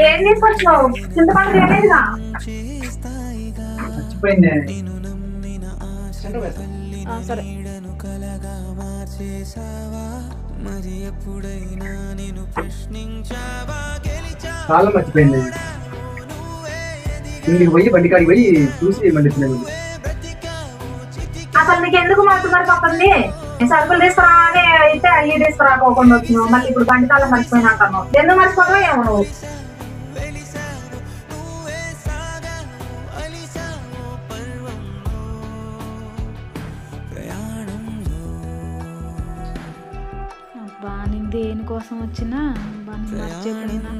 ఏం తీసుకొచ్చినావు? చింతపండు తినలేదుగా? మర్చిపోయింది. సరే. చాలా మర్చిపోయింది. ఇంటికి పోయి బండికాడికి పోయి చూసి మళ్ళీ అసలు నీకు ఎందుకు మరి పక్కంది? సరుకులు తీసుకురా అని అయితే అయ్యి తీసుకురాకోకుండా వచ్చినావు. మళ్ళీ ఇప్పుడు బండి తాళం మర్చిపోయినాకన్నావు. ఎందుకు మర్చిపోతావో ఏమో నువ్వు. అబ్బా నేను దేనికోసం వచ్చినా మర్చిపోయినా